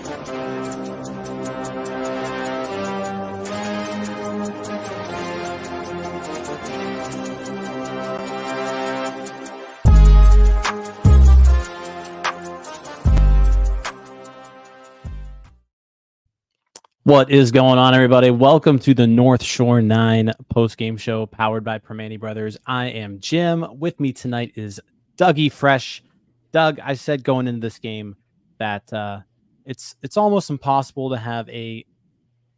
What is going on, everybody? Welcome to the North Shore 9 postgame show powered by Primanti Brothers. I am Jim. With me tonight is Dougie Fresh. Doug, I said going into this game that it's almost impossible to have a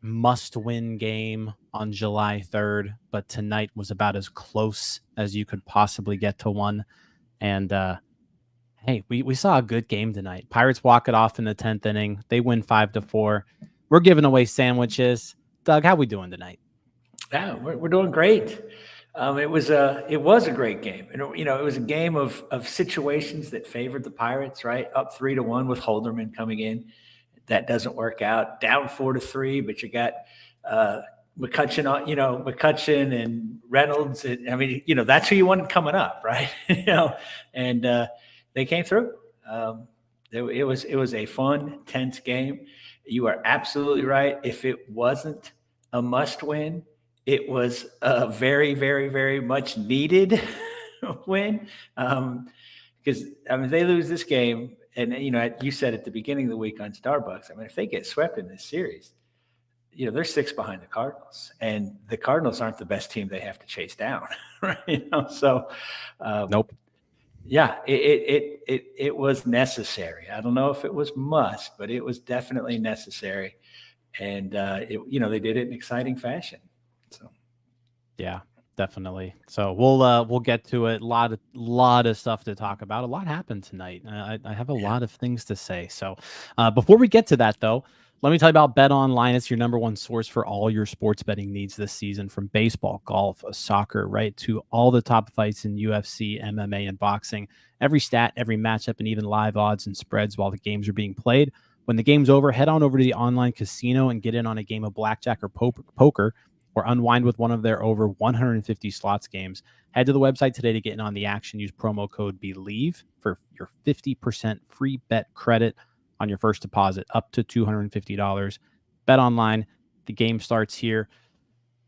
must-win game on July 3rd, but tonight was about as close as you could possibly get to one. And hey, we saw a good game tonight. Pirates walk it off in the 10th inning. They win 5-4. We're giving away sandwiches. Doug, how we doing tonight? Yeah, we're doing great. It was a great game. And, it was a game of situations that favored the Pirates, right? Up 3-1 with Holderman coming in. That doesn't work out. Down 4-3, but you got McCutchen and Reynolds. That's who you wanted coming up, right? And they came through. It was a fun, tense game. You are absolutely right. If it wasn't a must win, it was a very, very, very much needed win. Because if they lose this game, and you said at the beginning of the week on Starbucks, if they get swept in this series, they're 6 behind the Cardinals, and the Cardinals aren't the best team they have to chase down, right? Nope. Yeah, it was necessary. I don't know if it was must, but it was definitely necessary, and they did it in exciting fashion. So, yeah, definitely. So we'll get to it. A lot of stuff to talk about. A lot happened tonight. I have a lot of things to say. So before we get to that, though, let me tell you about Bet Online. It's your number one source for all your sports betting needs this season, from baseball, golf, soccer, right, to all the top fights in UFC, MMA, and boxing. Every stat, every matchup, and even live odds and spreads while the games are being played. When the game's over, head on over to the online casino and get in on a game of blackjack or poker, or unwind with one of their over 150 slots games. Head to the website today to get in on the action. Use promo code BELIEVE for your 50% free bet credit on your first deposit up to $250. Bet Online. The game starts here.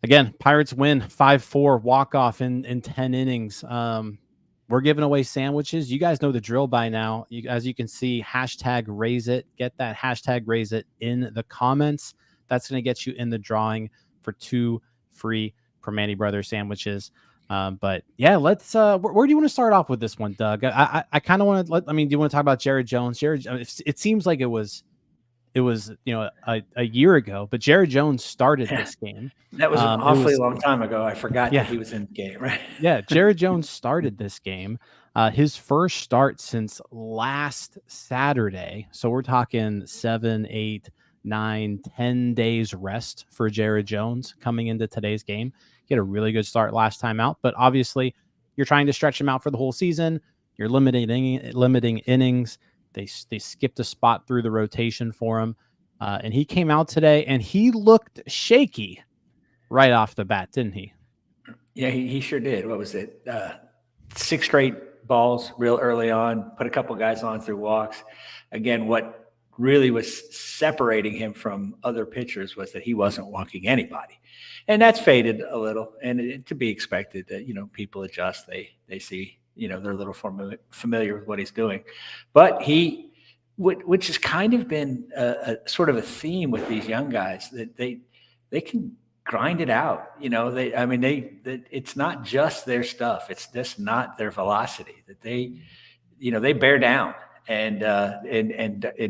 Again, Pirates win 5-4 walk-off in 10 innings. We're giving away sandwiches. You guys know the drill by now. As you can see, hashtag raise it. Get that hashtag raise it in the comments. That's going to get you in the drawing for 2 free Primanti Brothers sandwiches. But yeah, let's where do you want to start off with this one, Doug? I kind of want to do you want to talk about Jared Jones? It seems like it was a year ago, but Jared Jones started this game. That was an awfully long time ago. I forgot that he was in the game, right? Yeah, Jared Jones started this game. His first start since last Saturday. So we're talking 7, 8, 9, 10 days rest for Jared Jones coming into today's game. He had a really good start last time out, but obviously you're trying to stretch him out for the whole season. You're limiting innings. They skipped a spot through the rotation for him, and he came out today and he looked shaky right off the bat, didn't he? Yeah, he sure did. What was it? 6 straight balls real early on, put a couple guys on through walks. Again, what really was separating him from other pitchers was that he wasn't walking anybody. And that's faded a little, and to be expected that, people adjust. They see, they're a little familiar with what he's doing. But which has kind of been a sort of a theme with these young guys, that they can grind it out. It's not just their stuff. It's just not their velocity, that they bear down and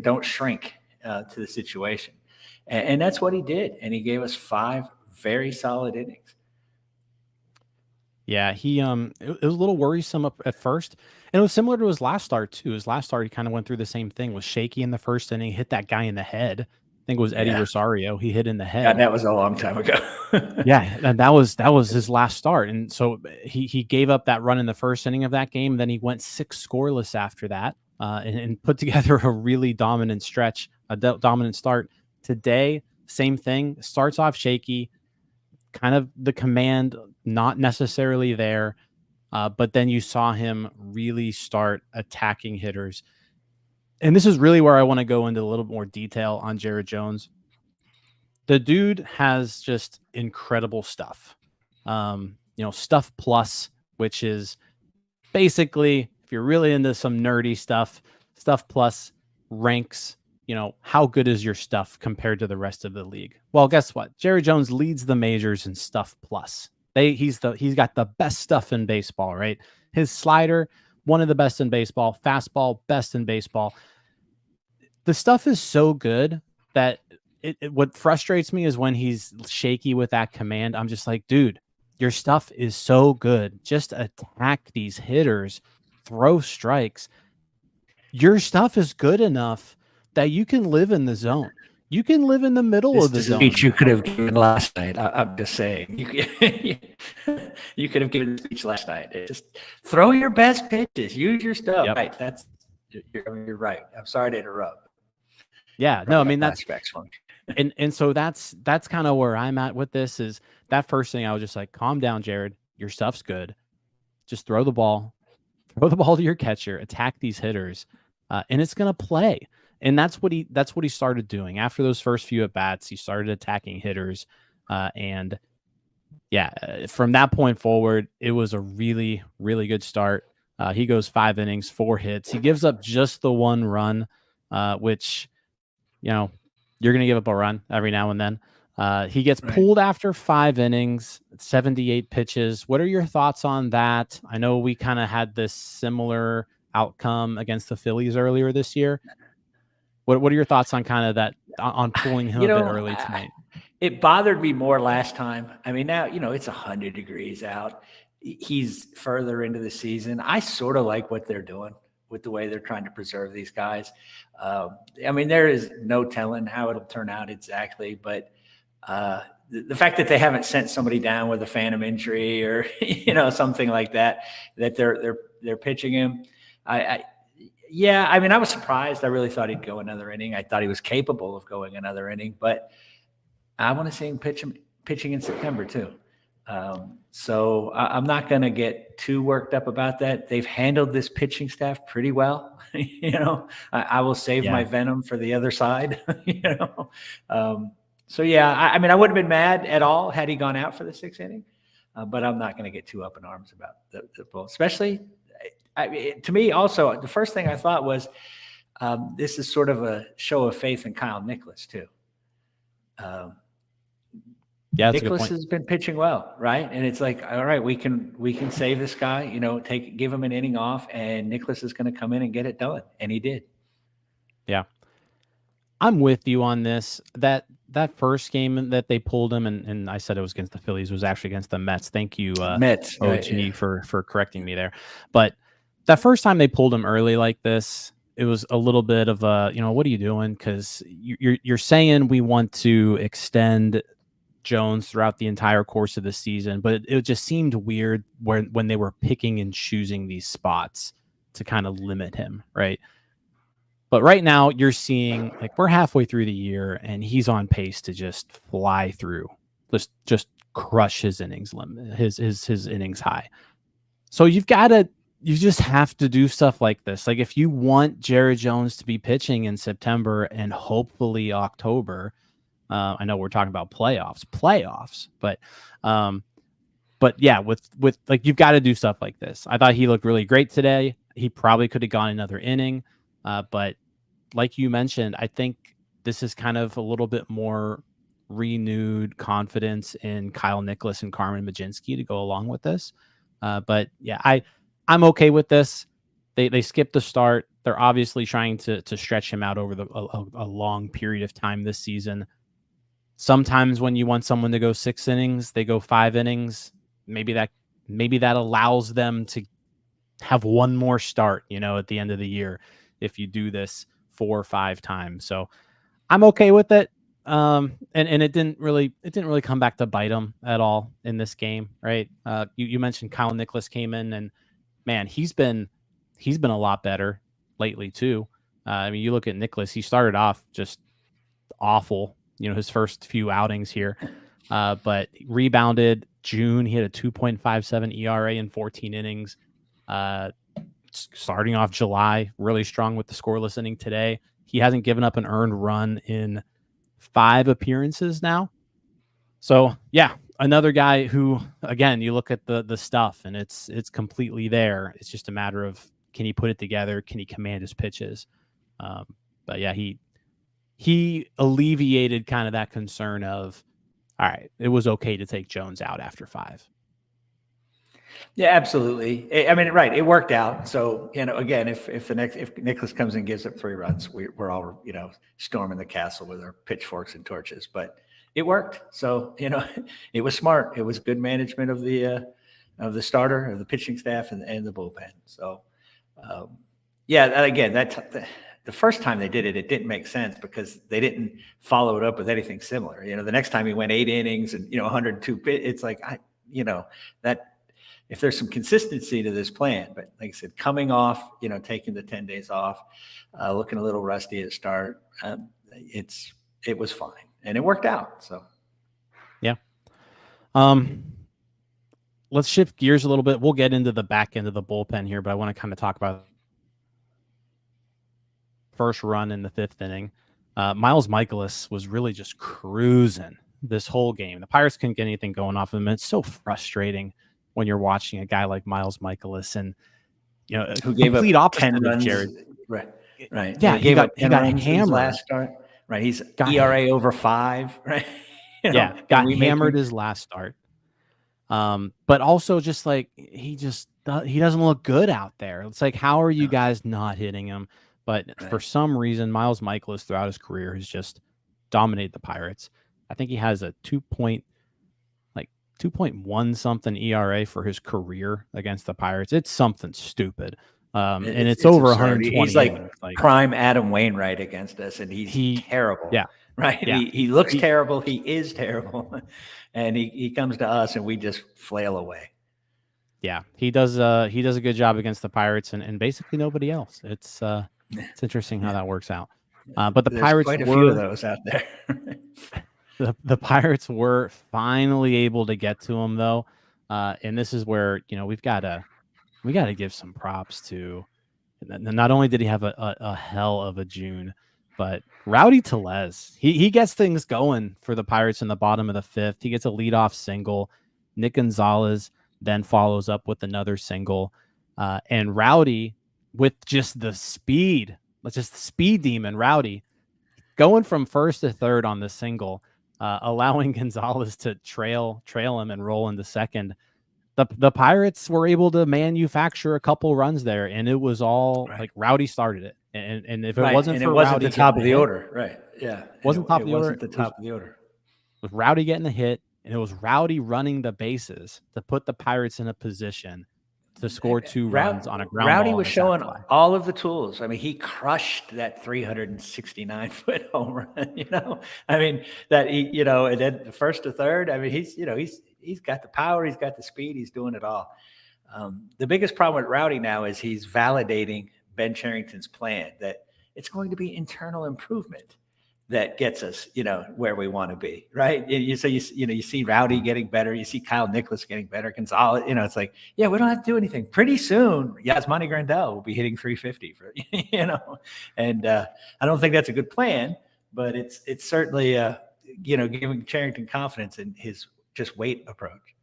don't shrink to the situation. And that's what he did. And he gave us 5 very solid innings. Yeah, he it was a little worrisome up at first, and it was similar to his last start too. His last start, he kind of went through the same thing. Was shaky in the first inning, hit that guy in the head. I think it was Eddie Rosario. He hit in the head. Yeah, that was a long time ago. Yeah, and that was his last start, and so he gave up that run in the first inning of that game. Then he went 6 scoreless after that, and put together a really dominant stretch, dominant start. Today, same thing. Starts off shaky. Kind of the command not necessarily there, but then you saw him really start attacking hitters. and this is really where I want to go into a little more detail on Jared Jones. The dude has just incredible stuff. Stuff plus, which is basically, if you're really into some nerdy stuff, stuff plus ranks, how good is your stuff compared to the rest of the league? Well, guess what? Jerry Jones leads the majors in stuff plus. He's got the best stuff in baseball, right? His slider, one of the best in baseball, fastball, best in baseball. The stuff is so good that what frustrates me is when he's shaky with that command. I'm just like, dude, your stuff is so good. Just attack these hitters, throw strikes. Your stuff is good enough that you can live in the zone. You can live in the middle of the zone. Speech you could have given last night. I'm just saying. You could have given the speech last night. Just throw your best pitches. Use your stuff. Yep. Right. You're right. I'm sorry to interrupt. Yeah. No, I mean, that's one. And so that's kind of where I'm at with this. Is that first thing I was just like, calm down, Jared. Your stuff's good. Just throw the ball to your catcher, attack these hitters, and it's gonna play. And that's what he started doing after those first few at bats. He started attacking hitters, and from that point forward, it was a really, really good start. He goes 5 innings, 4 hits. He gives up just the 1 run, which you're going to give up a run every now and then. He gets pulled after 5 innings, 78 pitches. What are your thoughts on that? I know we kind of had this similar outcome against the Phillies earlier this year. What are your thoughts on kind of that, on pulling him a bit early tonight? It bothered me more last time. I mean, now, it's 100 degrees out. He's further into the season. I sort of like what they're doing with the way they're trying to preserve these guys. I mean, there is no telling how it'll turn out exactly, but the fact that they haven't sent somebody down with a phantom injury or something like that they're pitching him. I mean, I was surprised. I really thought he'd go another inning. I thought he was capable of going another inning, but I want to see him pitching in September too. So I'm not going to get too worked up about that. They've handled this pitching staff pretty well. I will save my venom for the other side. So I mean, I wouldn't have been mad at all had he gone out for the 6th inning, but I'm not going to get too up in arms about the ball. Especially, to me, also the first thing I thought was this is sort of a show of faith in Kyle Nicholas too. Nicholas has been pitching well, right? And it's like, all right, we can save this guy, give him an inning off, and Nicholas is going to come in and get it done, and he did. Yeah, I'm with you on this. That first game that they pulled him, and I said it was against the Phillies, was actually against the Mets. Thank you, Mets, OG, for correcting me there. But that first time they pulled him early like this, it was a little bit of a, what are you doing? Because you're saying we want to extend Jones throughout the entire course of the season, but it just seemed weird when they were picking and choosing these spots to kind of limit him, right? But right now you're seeing, like, we're halfway through the year and he's on pace to just fly through, just crush his innings limit, his innings high. So you just have to do stuff like this. Like, if you want Jared Jones to be pitching in September and hopefully October, I know we're talking about playoffs, but yeah, with like, you've got to do stuff like this. I thought he looked really great today. He probably could have gone another inning, but like you mentioned, I think this is kind of a little bit more renewed confidence in Kyle Nicholas and Carmen Mlodzinski to go along with this. But yeah, I'm okay with this. They skipped the start. They're obviously trying to stretch him out over a long period of time this season. Sometimes when you want someone to go 6 innings, they go 5 innings. Maybe that allows them to have one more start, at the end of the year, if you do this 4 or 5 times. So I'm okay with it. And it didn't really come back to bite him at all in this game, right? You mentioned Kyle Nicholas came in, and man, he's been a lot better lately too. I mean, you look at Nicholas, he started off just awful, his first few outings here, but rebounded. June, he had a 2.57 ERA in 14 innings. starting off July really strong with the scoreless inning today. He hasn't given up an earned run in 5 appearances now. So yeah, another guy who, again, you look at the stuff and it's completely there. It's just a matter of, can he put it together? Can he command his pitches? But yeah, he alleviated kind of that concern of, all right, it was okay to take Jones out after 5. Yeah, absolutely. I mean, right. It worked out. So, again, if Nicholas comes and gives up 3 runs, we're all, storming the castle with our pitchforks and torches, but it worked. So, it was smart. It was good management of the starter, of the pitching staff and the bullpen. So, yeah, again, the first time they did it, it didn't make sense because they didn't follow it up with anything similar. The next time he went 8 innings and, 102, it's like, that, if there's some consistency to this plan, but like I said, coming off, taking the 10 days off, looking a little rusty at start, it was fine and it worked out. So, yeah. Let's shift gears a little bit. We'll get into the back end of the bullpen here, but I want to kind of talk about first run in the 5th inning. Miles Mikolas was really just cruising this whole game. The Pirates couldn't get anything going off of him. It's so frustrating when you're watching a guy like Miles Mikolas and, who gave up 10 runs. Jared. Right. Yeah, he got hammered his last start. Right. He's ERA over 5. Right. Got hammered his last start. But also just like he doesn't look good out there. It's like, how are you guys not hitting him? But for some reason, Miles Mikolas throughout his career has just dominated the Pirates. I think he has a 2.1 something ERA for his career against the Pirates. It's something stupid. And it's over absurd. 120. He's like prime Adam Wainwright against us, and he's terrible. Yeah. Right. Yeah. He looks terrible. He is terrible. And he comes to us and we just flail away. Yeah. He does a good job against the Pirates and basically nobody else. It's interesting how that works out. But the Pirates quite a few of those out there. The Pirates were finally able to get to him though. And this is where, we got to give some props to. Not only did he have a hell of a June, but Rowdy Tellez, he gets things going for the Pirates in the bottom of the 5th. He gets a leadoff single. Nick Gonzalez then follows up with another single. And Rowdy, with just the speed demon, Rowdy, going from first to third on the single, allowing Gonzalez to trail him and roll into second. The Pirates were able to manufacture a couple runs there, and it was all like Rowdy started it. And if it wasn't for Rowdy, the top of the order, right? Yeah, wasn't top of the order. The top of the order. It was Rowdy getting the hit, and it was Rowdy running the bases to put the Pirates in a position to score 2 runs on a ground ball. Rowdy was showing all of the tools. I mean, he crushed that 369-foot home run. I mean that and then the first to third. I mean, he's got the power, he's got the speed, he's doing it all. The biggest problem with Rowdy now is he's validating Ben Cherington's plan that it's going to be internal improvement that gets us, where we want to be, right? You see Rowdy getting better, you see Kyle Nicholas getting better, Gonzalez, it's like, yeah, we don't have to do anything. Pretty soon, Yasmani Grandal will be hitting 350 for, and I don't think that's a good plan, but it's certainly, giving Cherington confidence in his just weight approach.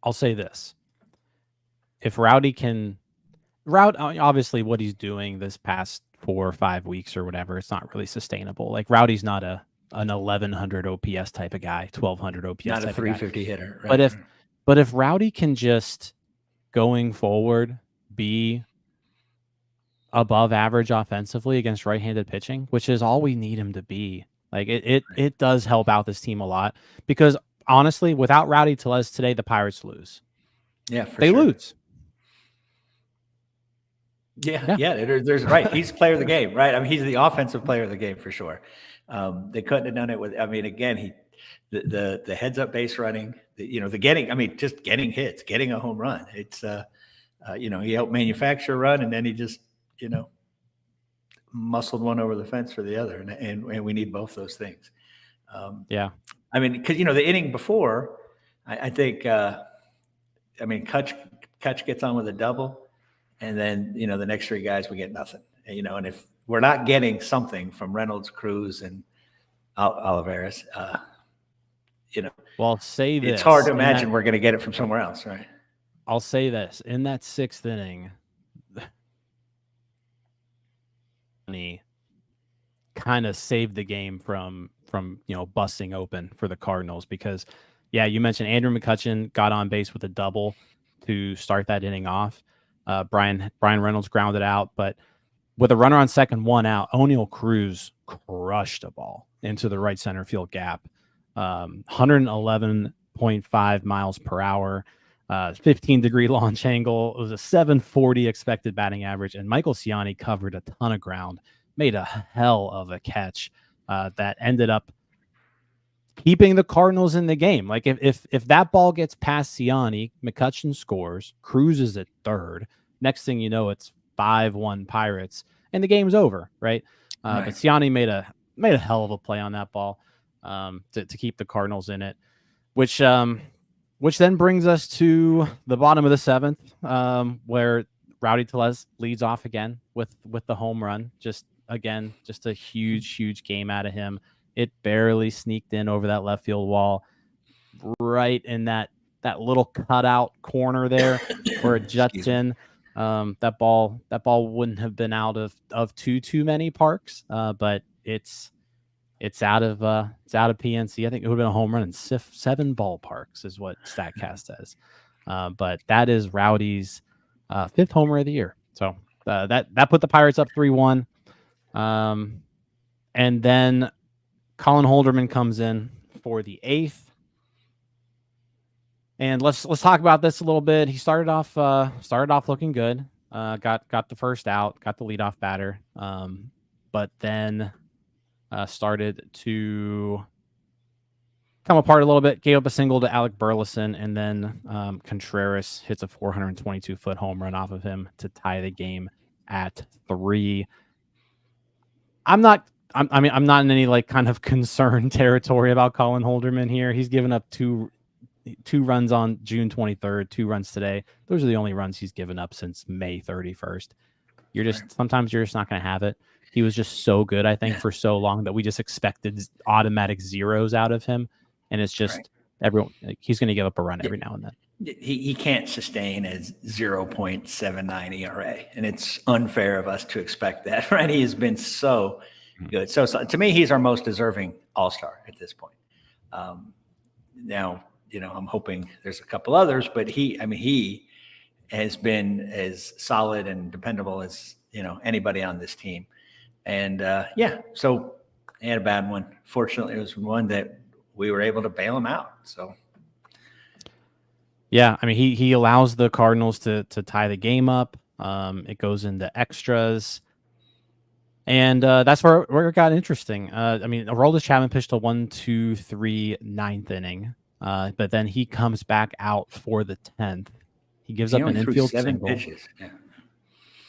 I'll say this. If Rowdy obviously what he's doing this past 4 or 5 weeks or whatever, it's not really sustainable. Like Rowdy's not an 1100 OPS type of guy, 1200 OPS not type a 350 hitter. Right? But if Rowdy can just going forward be above average offensively against right-handed pitching, which is all we need him to be, like it does help out this team a lot, because honestly, without Rowdy Tellez today, the Pirates lose. Yeah, they lose. Yeah. There's right. He's player of the game, right? I mean, he's the offensive player of the game for sure. They couldn't have done it with. I mean, again, the heads up base running, the getting. I mean, just getting hits, getting a home run. It's he helped manufacture a run, and then he just muscled one over the fence for the other, and we need both those things. Yeah. I mean, because the inning before, I think. Kutch gets on with a double. And then, the next 3 guys, we get nothing, and if we're not getting something from Reynolds, Cruz, and Olivares, well, I'll say this. It's hard to imagine we're going to get it from somewhere else, right? I'll say this. In that 6th inning, he kind of saved the game from busting open for the Cardinals, because you mentioned Andrew McCutchen got on base with a double to start that inning off. Brian Reynolds grounded out, but with a runner on second, 1 out, Oneil Cruz crushed a ball into the right center field gap. 111.5 miles per hour, 15-degree launch angle. It was a 740 expected batting average, and Michael Ciani covered a ton of ground, made a hell of a catch that ended up keeping the Cardinals in the game. Like if that ball gets past Ciani, McCutchen scores, Cruz is at third. Next thing you know, it's 5-1 Pirates, and the game's over, right? But Ciani made a hell of a play on that ball to keep the Cardinals in it, which then brings us to the bottom of the 7th, where Rowdy Tellez leads off again with the home run. Just a huge game out of him. It barely sneaked in over that left field wall, right in that little cutout corner there where it juts in. That ball wouldn't have been out of too many parks, but it's out of PNC. I think it would have been a home run in 7 ballparks is what Statcast says. But that is Rowdy's 5th homer of the year. So that put the Pirates up 3-1. And then Colin Holderman comes in for the 8th. And let's talk about this a little bit. He started off looking good. Got the first out, got the leadoff batter. But then started to come apart a little bit. Gave up a single to Alec Burleson, and then Contreras hits a 422-foot home run off of him to tie the game at 3. I'm not in any like kind of concern territory about Colin Holderman here. He's given up two runs on June 23rd, 2 runs today. Those are the only runs he's given up since May 31st. Sometimes you're just not going to have it. He was just so good, I think, for so long that we just expected automatic zeros out of him. And it's just he's going to give up a run every now and then. He can't sustain a 0.79 ERA, and it's unfair of us to expect that, right? He has been so good. So to me, he's our most deserving all-star at this point. Now, I'm hoping there's a couple others, but he has been as solid and dependable as, anybody on this team. And so he had a bad one. Fortunately, it was one that we were able to bail him out. So. Yeah, he allows the Cardinals to tie the game up. It goes into extras. And that's where it got interesting. Aroldis Chapman pitched a 1-2-3 9th inning. But then he comes back out for the 10th. He gives up an infield 7 single. pitches.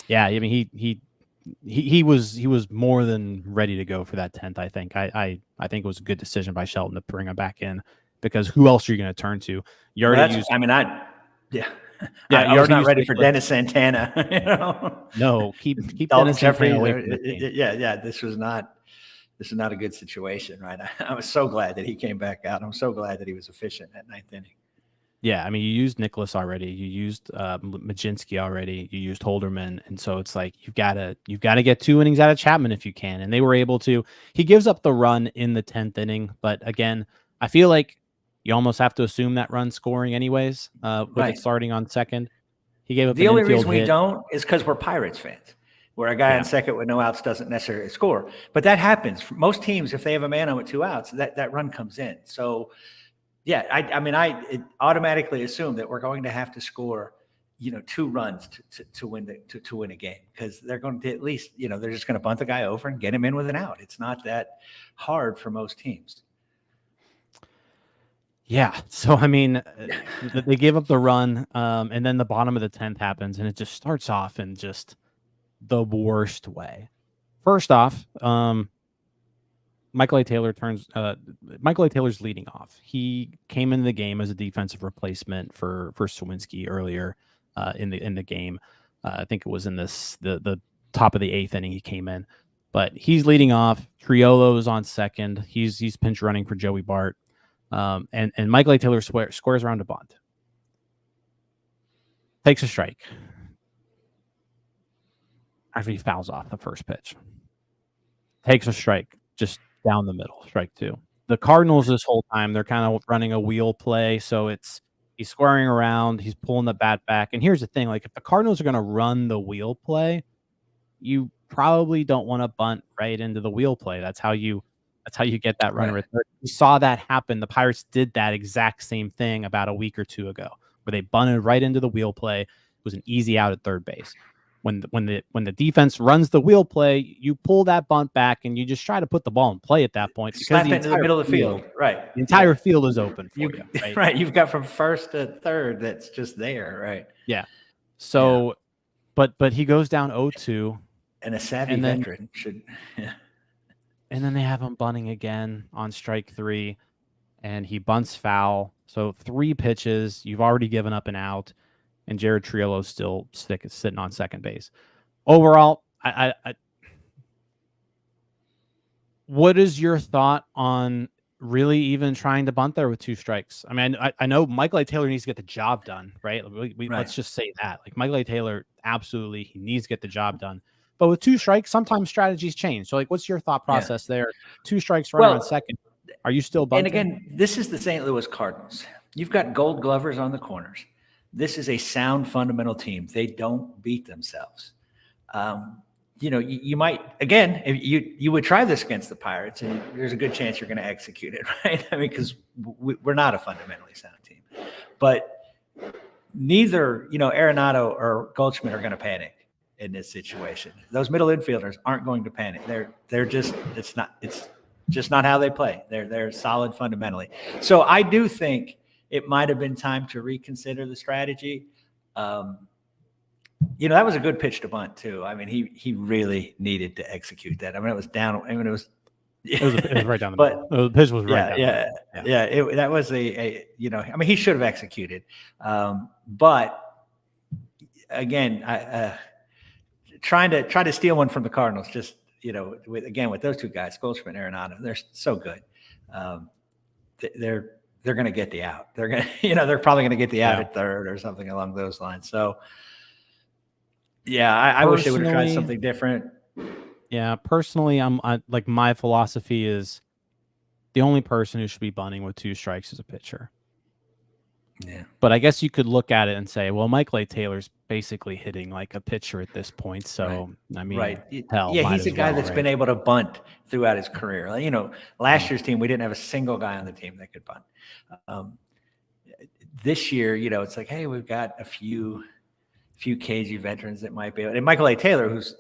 Yeah, he was more than ready to go for that 10th. I think I think it was a good decision by Shelton to bring him back in, because who else are you going to turn to? You already used. I was not ready for Dennis Santana. No, keep Dennis Santana away from the team. This is not a good situation, right? I was so glad that he came back out. I'm so glad that he was efficient at 9th inning. Yeah, you used Nicholas already. You used Majinski already. You used Holderman, and so it's like you've got to get 2 innings out of Chapman if you can, and they were able to. He gives up the run in the 10th inning, but again, I feel like you almost have to assume that run scoring anyways. With it starting on second, he gave up. The only reason we don't is because we're Pirates fans, where a guy on second with no outs doesn't necessarily score. But that happens. Most teams, if they have a man on with 2 outs, that run comes in. So. Yeah, I automatically assume that we're going to have to score, 2 runs to win a game, because they're going to at least, they're just going to bunt the guy over and get him in with an out. It's not that hard for most teams. Yeah, so they gave up the run, and then the bottom of the 10th happens, and it just starts off in just the worst way. First off, Michael A. Taylor's leading off. He came into the game as a defensive replacement for Sawinski earlier in the game. I think it was in the top of the 8th inning he came in. But he's leading off. Triolo is on second. He's pinch running for Joey Bart. And Michael A. Taylor squares around a bunt. Takes a strike after he fouls off the first pitch. Takes a strike just down the middle, strike 2. The Cardinals this whole time, they're kind of running a wheel play. So he's squaring around. He's pulling the bat back. And here's the thing. Like, if the Cardinals are going to run the wheel play, you probably don't want to bunt right into the wheel play. That's how you get that runner at third. We saw that happen. The Pirates did that exact same thing about a week or two ago, where they bunted right into the wheel play. It was an easy out at third base. When the defense runs the wheel play, you pull that bunt back and you just try to put the ball in play at that point. Slap it into the middle of the field. Right. The entire field is open for you. Right? Right. You've got from first to third that's just there. Right. Yeah. So, but he goes down 0-2. And a savvy veteran should. Yeah. And then they have him bunting again on strike 3, and he bunts foul. So 3 pitches, you've already given up an out, and Jared Triolo's still sitting on second base. Overall, I what is your thought on really even trying to bunt there with 2 strikes? I mean, I know Michael A. Taylor needs to get the job done, right? Let's just say that. Like, Michael A. Taylor, absolutely, he needs to get the job done. But with 2 strikes, sometimes strategies change. So, like, what's your thought process there? 2 strikes, runner on second. Are you still bunting? And again, this is the St. Louis Cardinals. You've got gold glovers on the corners. This is a sound, fundamental team. They don't beat themselves. You might, again, if you would try this against the Pirates, and there's a good chance you're going to execute it, right? I mean, because we're not a fundamentally sound team. But neither, Arenado or Goldschmidt are going to panic in this situation. Those middle infielders aren't going to panic. They're just it's just not how they play. They're solid fundamentally. So I do think it might have been time to reconsider the strategy. That was a good pitch to bunt too. I mean, he really needed to execute that. I mean, it was down. I mean, it was right down the middle. The pitch was right down. That was I mean, he should have executed. But again, trying to steal one from the Cardinals, just with those 2 guys, Goldschmidt and Arenado, they're so good. They're going to get the out. They're going to, they're probably going to get the out at third or something along those lines. So, I wish they would have tried something different. Yeah, personally, like, my philosophy is the only person who should be bunting with 2 strikes is a pitcher. Yeah. But I guess you could look at it and say, well, Michael A. Taylor's basically hitting like a pitcher at this point. So, I mean, hell, he's a guy that's been able to bunt throughout his career. Last year's team, we didn't have a single guy on the team that could bunt. This year, it's like, hey, we've got a few cagey veterans that might be able. And Michael A. Taylor, who's,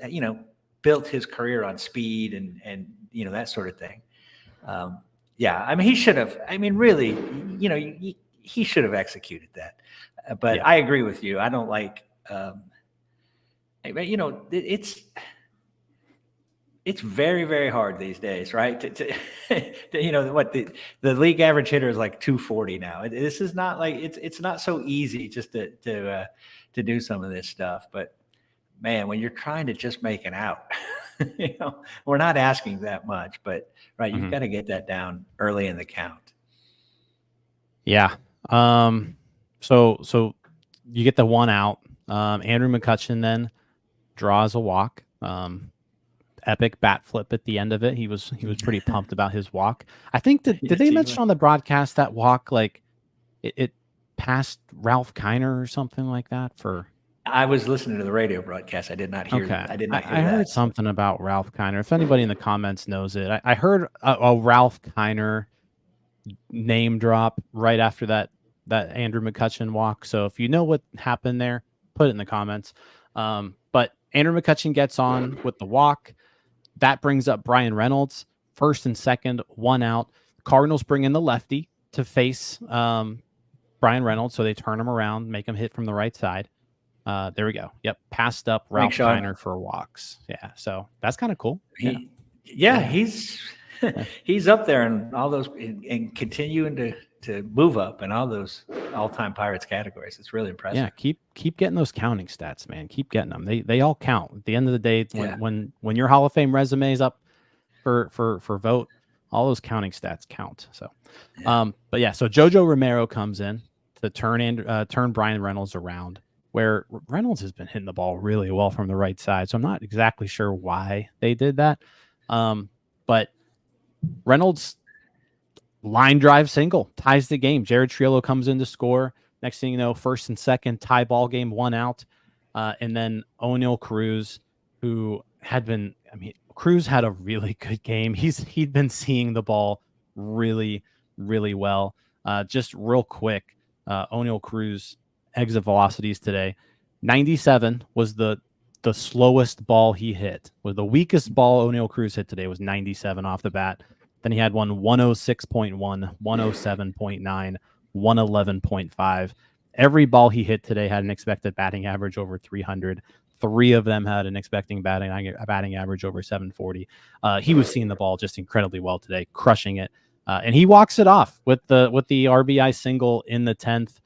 built his career on speed and that sort of thing. I mean, he should have. I mean, really, he should have executed that. But I agree with you. I don't like. It's very, very hard these days, right? The league average hitter is like 240 now. This is not like it's not so easy just to do some of this stuff. But man, when you're trying to just make an out, we're not asking that much. But you've got to get that down early in the count. Yeah. So you get the 1 out. Andrew McCutchen then draws a walk. Epic bat flip at the end of it. He was pretty pumped about his walk. I think did they mention on the broadcast that walk, like it passed Ralph Kiner or something like that? I was listening to the radio broadcast. I did not hear. Okay. I did not hear I that. heard something about Ralph Kiner. If anybody in the comments knows it, I heard a Ralph Kiner name drop right after that Andrew McCutchen walk. So if you know what happened there, put it in the comments. But Andrew McCutchen gets on with the walk. That brings up Brian Reynolds, first and second, 1 out. Cardinals bring in the lefty to face Brian Reynolds. So they turn him around, make him hit from the right side. There we go. Yep. Passed up Ralph Kiner for walks. Yeah. So that's kind of cool. He's he's up there in all those and continuing to move up in all those all-time Pirates categories. It's really impressive. Yeah, keep getting those counting stats, man. Keep getting them. They all count. At the end of the day, when your Hall of Fame resume is up for vote, all those counting stats count. So, but yeah, so Jojo Romero comes in to turn Brian Reynolds around, where Reynolds has been hitting the ball really well from the right side. So I'm not exactly sure why they did that. But Reynolds line drive single ties the game. Jared Triolo comes in to score. Next thing you know, first and second tie ball game, 1 out. And then Oneil Cruz, who had been, Cruz had a really good game. He'd been seeing the ball really, really well. Just real quick, Oneil Cruz exit velocities today. 97 was the slowest ball he hit. Was the weakest ball Oneil Cruz hit today was 97 off the bat. Then he had one 106.1, 107.9, 111.5. Every ball he hit today had an expected batting average over 300. 3 of them had an expecting batting average over 740. He was seeing the ball just incredibly well today, crushing it. And he walks it off with the RBI single in the 10th.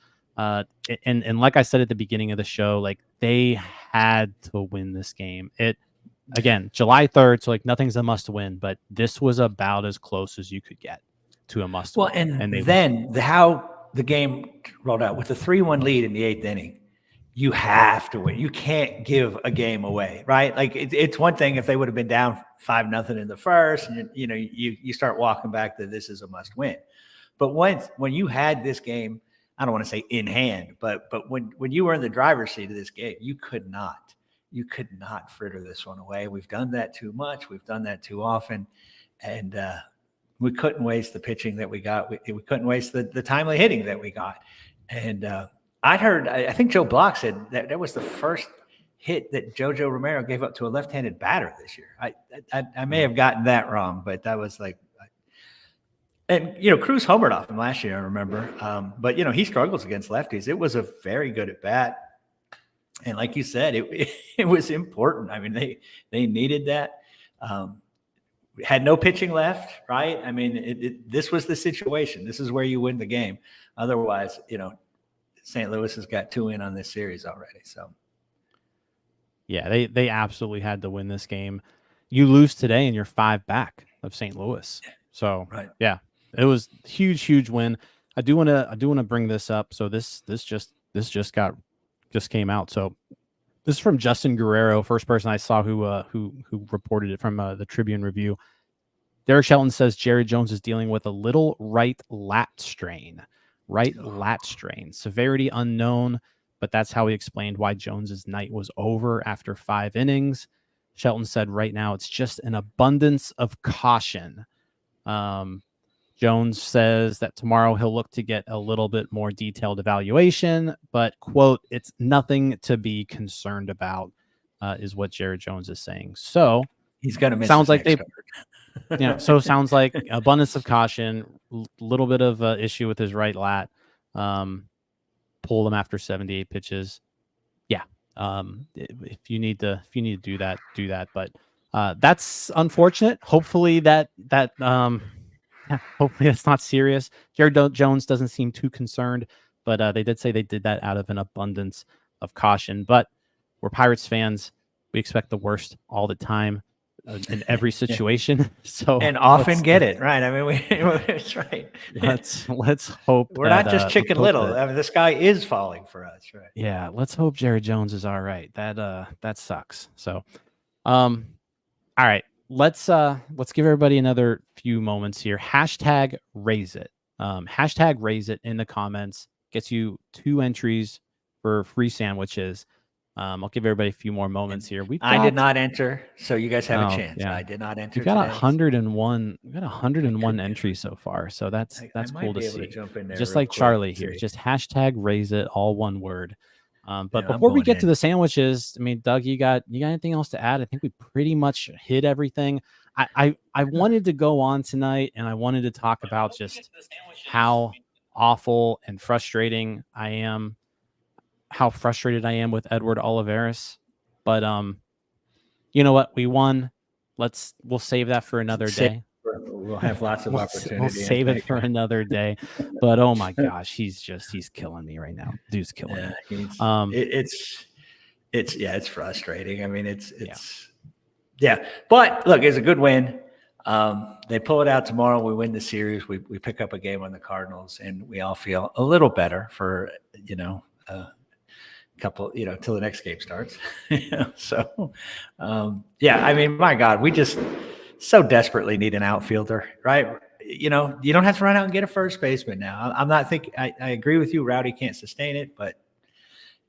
And like I said at the beginning of the show, like they had to win this game. Again, July 3rd, so like nothing's a must win, but this was about as close as you could get to a must win. And then how the game rolled out with the 3-1 lead in the 8th inning, you have to win. You can't give a game away, right? Like it's one thing if they would have been down 5-0 in the first, and you start walking back that this is a must win. But when you had this game, I don't want to say in hand, but when you were in the driver's seat of this game, you could not fritter this one away. We've done that too much. We've done that too often. And we couldn't waste the pitching that we got. We couldn't waste the timely hitting that we got. And I think Joe Block said that was the first hit that Jojo Romero gave up to a left-handed batter this year. I may have gotten that wrong, but that was like, and Cruz homered off him last year, I remember. But he struggles against lefties. It was a very good at bat. And like you said, it was important. I mean, they needed that. Had no pitching left, right? I mean, this was the situation. This is where you win the game. Otherwise, St. Louis has got 2 in on this series already. So, yeah, they absolutely had to win this game. You lose today, and you're 5 back of St. Louis. So, right. Yeah, it was huge win. I do want to bring this up. So this just came out. So this is from Justin Guerrero, first person I saw who reported it from the Tribune Review. Derek Shelton says Jared Jones is dealing with a little right lat strain. Severity unknown, but that's how he explained why Jones's night was over after 5 innings. Shelton said right now it's just an abundance of caution. Jones says that tomorrow he'll look to get a little bit more detailed evaluation, but, quote, it's nothing to be concerned about, is what Jared Jones is saying. So he's going to miss. Sounds like sounds like abundance of caution, little bit of issue with his right lat. Pull him after 78 pitches. Yeah. If you need to do that, do that. But that's unfortunate. Hopefully hopefully it's not serious. Jared Jones doesn't seem too concerned, but they did say they did that out of an abundance of caution. But we're Pirates fans. We expect the worst all the time in every situation. So and often get it right. I mean, it's right. Let's hope we're not just Chicken Little. I mean, the sky is falling for us, right? Yeah, let's hope Jared Jones is all right. That sucks. So, all right. Let's give everybody another few moments here. Hashtag raise it. Hashtag raise it in the comments gets you 2 entries for free sandwiches. I'll give everybody a few more moments here. I did not enter, so you guys have a chance. Yeah. I did not enter. We've got 101. We've got 101 entries so far, so that's cool to see. Just like Charlie here, just hashtag raise it, all one word. But before we get to the sandwiches, I mean, Doug, you got anything else to add? I think we pretty much hit everything. I wanted to go on tonight, and I wanted to talk about just how awful and frustrating I am, how frustrated I am with Edward Olivares. But you know what? We won. We'll save that for another day. we'll have lots of opportunity. We'll save it for another day. But oh my gosh, he's killing me right now. Dude's killing me. It's frustrating. I mean, it's But look, it's a good win. They pull it out tomorrow. We win the series. We pick up a game on the Cardinals, and we all feel a little better for a couple till the next game starts. So I mean, my God, we just so desperately need an outfielder, right? You don't have to run out and get a first baseman now. I'm not thinking. I agree with you. Rowdy can't sustain it, but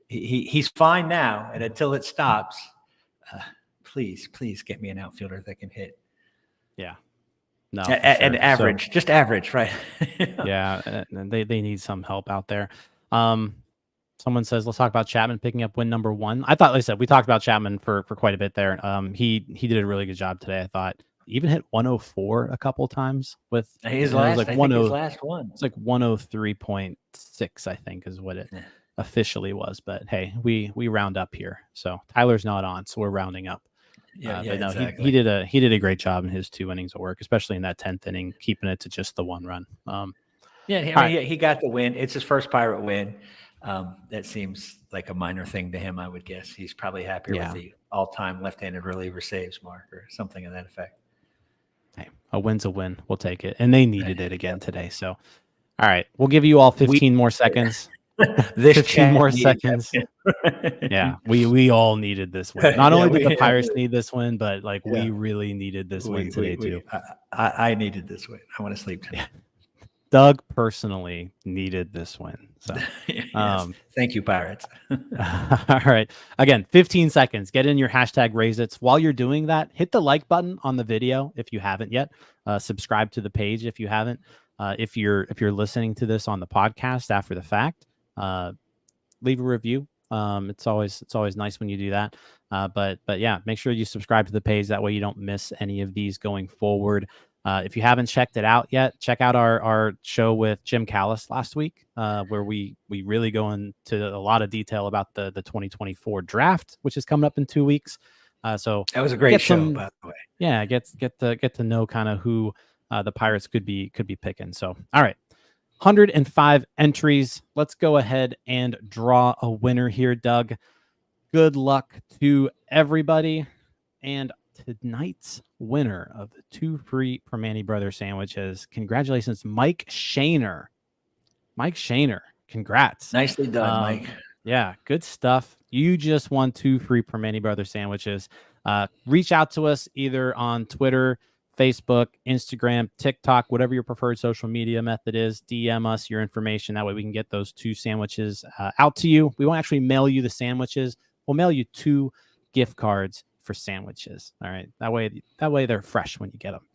he's fine now. And until it stops, please get me an outfielder that can hit. Yeah. No. And average, just average, right? Yeah. And they need some help out there. Someone says, let's talk about Chapman picking up win number 1. I thought, like I said, we talked about Chapman for quite a bit there. He did a really good job today. I thought even hit 104 a couple times with his last one. It's like 103.6, I think, is what it officially was. But hey, we round up here. So Tyler's not on, so we're rounding up. But no, exactly. He did a great job in his 2 innings of work, especially in that 10th inning, keeping it to just the 1 run. He got the win. It's his first Pirate win. That seems like a minor thing to him, I would guess. He's probably happier with the all-time left-handed reliever saves mark or something of that effect. Hey, a win's a win. We'll take it. And they needed it again today. So, all right, we'll give you all 15 more seconds. 15 more seconds. Yeah, we all needed this win. Not only did the Pirates need this win, but we really needed this win today too. I needed this win. I want to sleep tonight. Doug personally needed this win. So thank you, Pirates. All right. Again, 15 seconds. Get in your hashtag RaiseIts. While you're doing that, hit the like button on the video if you haven't yet. Subscribe to the page if you haven't. If you're listening to this on the podcast after the fact, leave a review. It's always nice when you do that. But yeah, make sure you subscribe to the page. That way you don't miss any of these going forward. If you haven't checked it out yet, check out our show with Jim Callis last week, where we really go into a lot of detail about the 2024 draft, which is coming up in 2 weeks. So that was a great show, by the way. Yeah, get to know kind of who the Pirates could be picking. So, all right, 105 entries. Let's go ahead and draw a winner here, Doug. Good luck to everybody. And tonight's winner of the 2 free Primanti Brothers sandwiches, congratulations, Mike Shaner. Congrats. Nicely done, Mike. Yeah, good stuff. You just won 2 free Primanti Brothers sandwiches. Reach out to us either on Twitter, Facebook, Instagram, TikTok, whatever your preferred social media method is. DM us your information. That way we can get those 2 sandwiches out to you. We won't actually mail you the sandwiches. We'll mail you 2 gift cards for sandwiches. All right. That way they're fresh when you get them.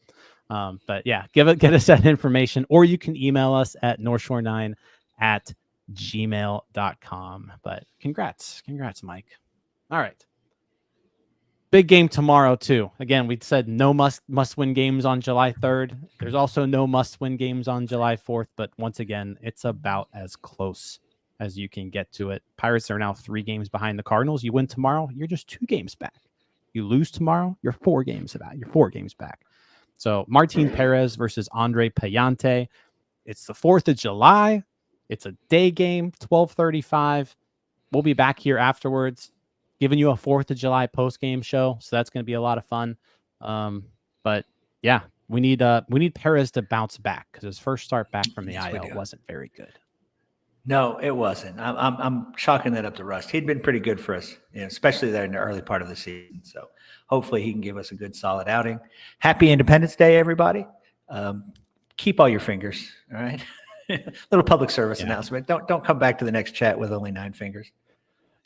But yeah, get us that information, or you can email us at northshore9@gmail.com. But congrats, Mike. All right. Big game tomorrow too. Again, we said no must win games on July 3rd. There's also no must win games on July 4th, but once again, it's about as close as you can get to it. Pirates are now 3 games behind the Cardinals. You win tomorrow, you're just 2 games back. You lose tomorrow, you're 4 games back. You're 4 games back. So Martin Perez versus Andre Payante. It's the 4th of July. It's a day game, 12:35. We'll be back here afterwards, giving you a 4th of July post-game show. So that's going to be a lot of fun. But yeah, we need Perez to bounce back because his first start back from the IL wasn't very good. No, it wasn't. I'm chalking that up to rust. He'd been pretty good for us, especially there in the early part of the season. So hopefully he can give us a good, solid outing. Happy Independence Day, everybody. Keep all your fingers, all right? Little public service announcement. Don't come back to the next chat with only 9 fingers.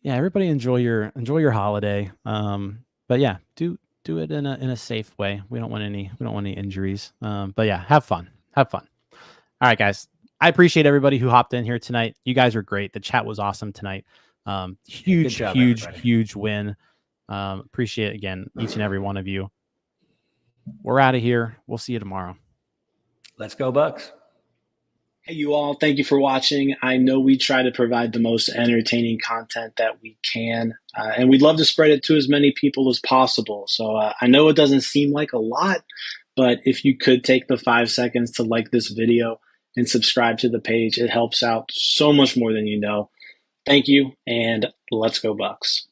Yeah, everybody enjoy your holiday. But yeah, do it in a safe way. We don't want any injuries. But yeah, have fun. All right, guys. I appreciate everybody who hopped in here tonight. You guys are great. The chat was awesome tonight. Huge win. Appreciate again each and every one of you. We're out of here. We'll see you tomorrow. Let's go, Bucks. Hey, you all. Thank you for watching. I know we try to provide the most entertaining content that we can, and we'd love to spread it to as many people as possible. So I know it doesn't seem like a lot, But if you could take the 5 seconds to like this video and subscribe to the page, it helps out so much more than you know. Thank you, and let's go Bucks.